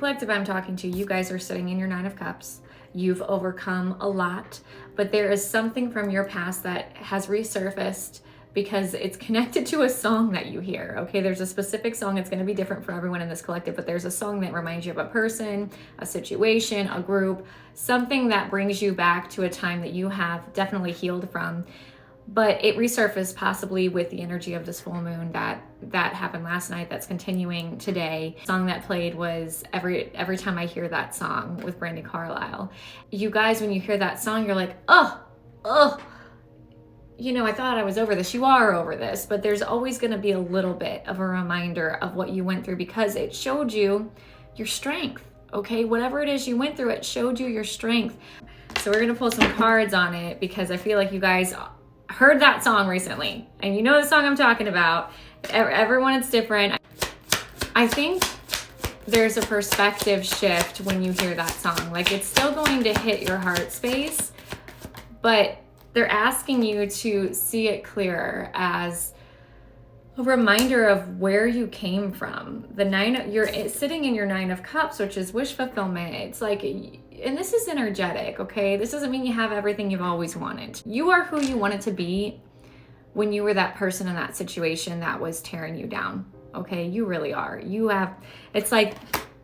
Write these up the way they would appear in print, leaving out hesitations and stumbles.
collective I'm talking to, you guys are sitting in your Nine of Cups. You've overcome a lot, but there is something from your past that has resurfaced because it's connected to a song that you hear, okay? There's a specific song. It's going to be different for everyone in this collective, but there's a song that reminds you of a person, a situation, a group, something that brings you back to a time that you have definitely healed from. But it resurfaced possibly with the energy of this full moon that happened last night that's continuing today. The song that played was Every Time I Hear That Song with Brandi Carlile. You guys, when you hear that song, you're like, oh, you know, I thought I was over this. You are over this, but there's always going to be a little bit of a reminder of what you went through because it showed you your strength, okay? Whatever it is you went through, it showed you your strength. So we're going to pull some cards on it because I feel like you guys heard that song recently and you know the song I'm talking about. Everyone, it's different. I think there's a perspective shift when you hear that song. Like, it's still going to hit your heart space, but they're asking you to see it clearer as a reminder of where you came from. You're sitting in your Nine of Cups, which is wish fulfillment. It's like, and this is energetic, okay? This doesn't mean you have everything you've always wanted. You are who you wanted to be when you were that person in that situation that was tearing you down, okay? You really are. It's like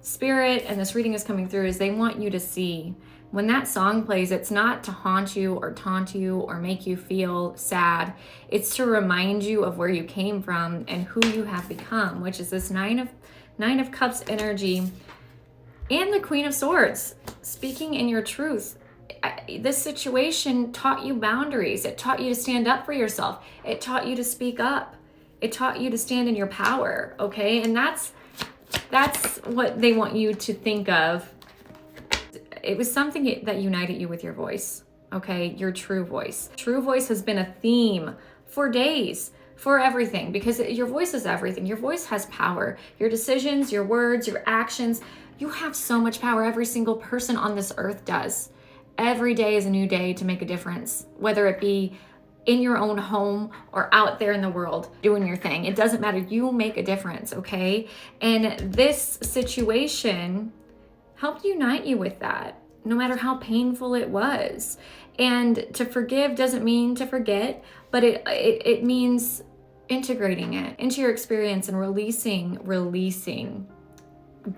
Spirit, and this reading is coming through, is they want you to see when that song plays, it's not to haunt you or taunt you or make you feel sad. It's to remind you of where you came from and who you have become, which is this Nine of Cups energy and the Queen of Swords, speaking in your truth. This situation taught you boundaries. It taught you to stand up for yourself. It taught you to speak up. It taught you to stand in your power, okay? And that's what they want you to think of. It was something that united you with your voice, okay? Your true voice. True voice has been a theme for days, for everything, because your voice is everything. Your voice has power. Your decisions, your words, your actions, you have so much power. Every single person on this earth does. Every day is a new day to make a difference, whether it be in your own home or out there in the world doing your thing. It doesn't matter. You make a difference, okay? And this situation helped unite you with that, no matter how painful it was. And to forgive doesn't mean to forget, but it means integrating it into your experience and releasing,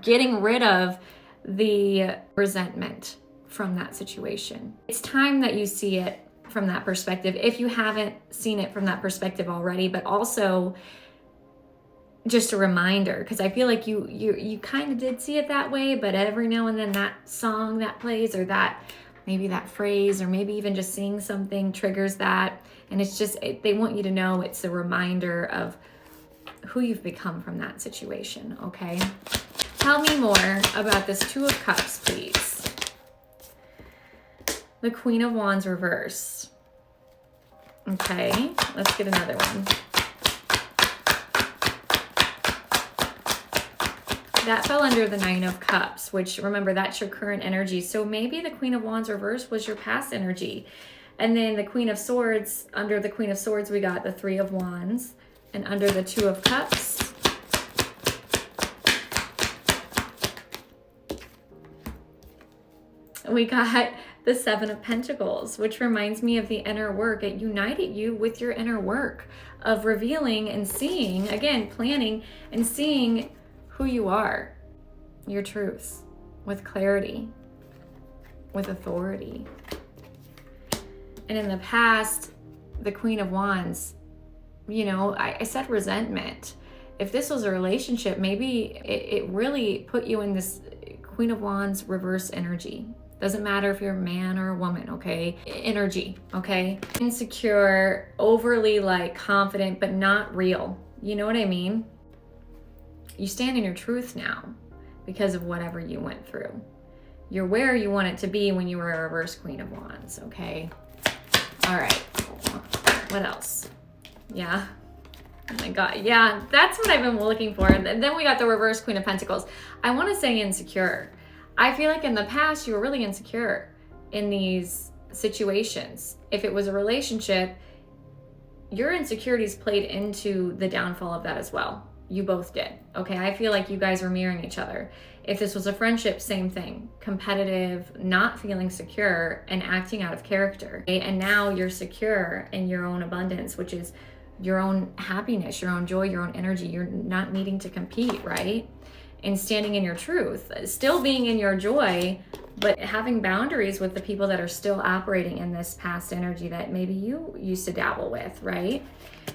getting rid of the resentment from that situation. It's time that you see it from that perspective, if you haven't seen it from that perspective already, but also just a reminder, because I feel like you kind of did see it that way, but every now and then that song that plays, or that maybe that phrase, or maybe even just seeing something triggers that, and it's just they want you to know it's a reminder of who you've become from that situation, okay? Tell me more about this Two of Cups, please. The Queen of Wands reverse. Okay, let's get another one. That fell under the Nine of Cups, which, remember, that's your current energy. So maybe the Queen of Wands reverse was your past energy. And then the Queen of Swords, under the Queen of Swords, we got the Three of Wands. And under the Two of Cups, we got the Seven of Pentacles, which reminds me of the inner work. It united you with your inner work of revealing and seeing, again, planning and seeing who you are, your truths, with clarity, with authority. And in the past, the Queen of Wands, you know, I said resentment. If this was a relationship, maybe it really put you in this Queen of Wands reverse energy. Doesn't matter if you're a man or a woman, okay? Energy, okay? Insecure, overly like confident, but not real. You know what I mean? You stand in your truth now because of whatever you went through. You're where you want it to be when you were a reverse Queen of Wands, okay? All right, what else? Yeah, oh my God, yeah, that's what I've been looking for. And then we got the reverse Queen of Pentacles. I want to say insecure. I feel like in the past you were really insecure in these situations. If it was a relationship, your insecurities played into the downfall of that as well. You both did. Okay, I feel like you guys were mirroring each other. If this was a friendship, same thing. Competitive, not feeling secure, and acting out of character. Okay? And now you're secure in your own abundance, which is your own happiness, your own joy, your own energy. You're not needing to compete, right? And standing in your truth, still being in your joy, but having boundaries with the people that are still operating in this past energy that maybe you used to dabble with, right?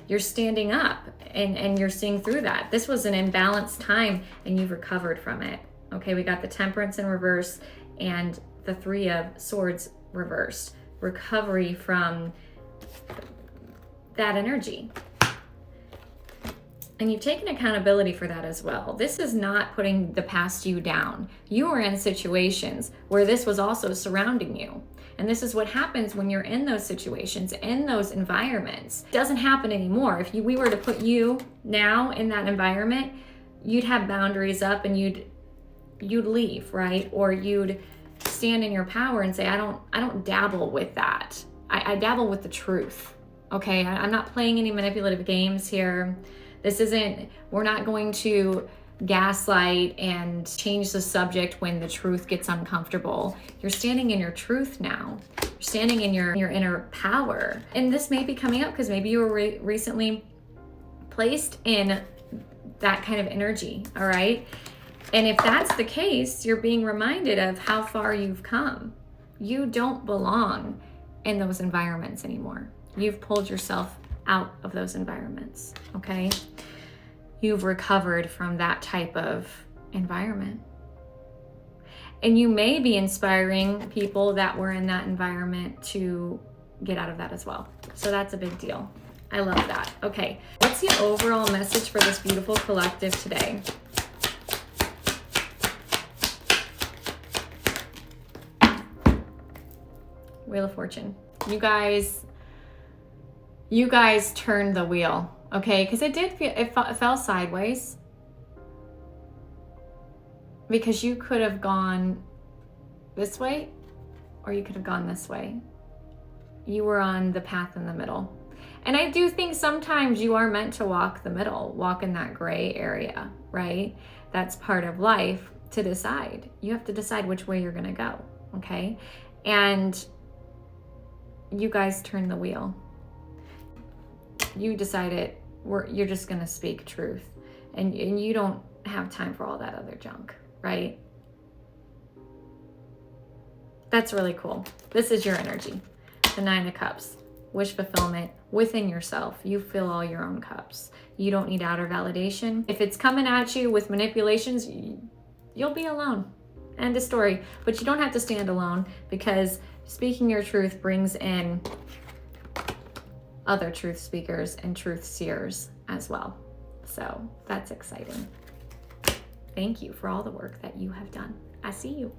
You're standing up and you're seeing through that. This was an imbalanced time and you've recovered from it. Okay, we got the Temperance in reverse and the Three of Swords reversed. Recovery from that energy. And you've taken accountability for that as well. This is not putting the past you down. You were in situations where this was also surrounding you. And this is what happens when you're in those situations, in those environments. It doesn't happen anymore. If we were to put you now in that environment, you'd have boundaries up and you'd leave, right? Or you'd stand in your power and say, I don't dabble with that. I dabble with the truth. Okay, I'm not playing any manipulative games here. We're not going to gaslight and change the subject when the truth gets uncomfortable. You're standing in your truth now. You're standing in your inner power. And this may be coming up because maybe you were recently placed in that kind of energy, all right? And if that's the case, you're being reminded of how far you've come. You don't belong in those environments anymore. You've pulled yourself out of those environments, okay? You've recovered from that type of environment. And you may be inspiring people that were in that environment to get out of that as well. So that's a big deal. I love that. Okay, what's the overall message for this beautiful collective today? Wheel of Fortune. You guys turned the wheel, okay? Because it fell sideways. Because you could have gone this way, or you could have gone this way. You were on the path in the middle. And I do think sometimes you are meant to walk the middle, walk in that gray area, right? That's part of life to decide. You have to decide which way you're gonna go, okay? And you guys turned the wheel. You decided you're just gonna speak truth, and you don't have time for all that other junk, right? That's really cool. This is your energy. The Nine of Cups. Wish fulfillment within yourself. You fill all your own cups. You don't need outer validation. If it's coming at you with manipulations, you'll be alone. End of story. But you don't have to stand alone, because speaking your truth brings in other truth speakers and truth seers as well. So that's exciting. Thank you for all the work that you have done. I see you.